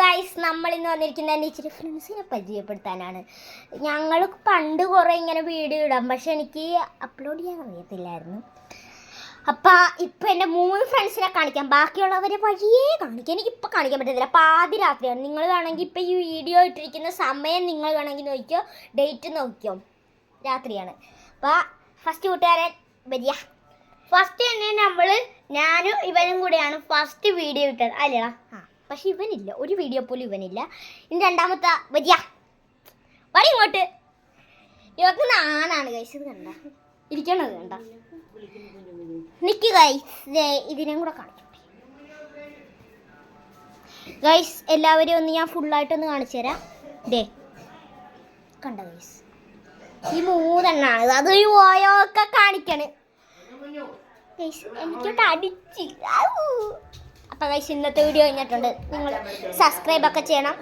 Guys, നമ്മൾ ഇന്ന് വന്നിരിക്കുന്ന എൻ്റെ ഇച്ചിരി ഫ്രണ്ട്സിനെ പരിചയപ്പെടുത്താനാണ്. ഞങ്ങൾ പണ്ട് കുറേ ഇങ്ങനെ വീഡിയോ ഇടാം, പക്ഷെ എനിക്ക് അപ്ലോഡ് ചെയ്യാൻ അറിയത്തില്ലായിരുന്നു. അപ്പം ഇപ്പം എൻ്റെ 3 ഫ്രണ്ട്സിനെ കാണിക്കാം, ബാക്കിയുള്ളവരെ വഴിയേ കാണിക്കാം. എനിക്കിപ്പോൾ കാണിക്കാൻ പറ്റത്തില്ല, പാതി രാത്രിയാണ്. നിങ്ങൾ വേണമെങ്കിൽ ഇപ്പം ഈ വീഡിയോ ഇട്ടിരിക്കുന്ന സമയം നിങ്ങൾ വേണമെങ്കിൽ നോക്കിയോ, ഡേറ്റ് നോക്കിയോ, രാത്രിയാണ്. അപ്പോൾ ഫസ്റ്റ് കൂട്ടുകാരൻ വരിക. ഫസ്റ്റ് തന്നെ ഞാനും ഇവനും കൂടെയാണ് ഫസ്റ്റ് വീഡിയോ ഇട്ടത് അല്ലേടാ. പക്ഷെ ഇവനില്ല, ഒരു വീഡിയോ പോലും ഇവനില്ല. ഇനി രണ്ടാമത്തെ വരിക, വരി ഇങ്ങോട്ട്. ഇവർക്ക് നാണാണ് ഗൈസ്, ഇത് കണ്ട ഇരിക്കണത് കണ്ട. നിക്ക് ഗൈസ്, ഇതിനെയും കൂടെ കാണിച്ചോട്ടെ ഗൈസ്. എല്ലാവരെയും ഒന്ന് ഞാൻ ഫുള്ളായിട്ടൊന്ന് കാണിച്ചു തരാം. ദേ കണ്ട ഗൈസ്, ഈ 3 എണ്ണാണ്. അത് ഈ ഓയൊക്കെ കാണിക്കണ് ഗൈസ്. എനിക്കോട്ട് അടിച്ച്. അപ്പോൾ ഗൈസ്, ഇന്നത്തെ വീഡിയോ കഴിഞ്ഞിട്ടുണ്ട്. നിങ്ങൾ സബ്സ്ക്രൈബ് ഒക്കെ ചെയ്യണം.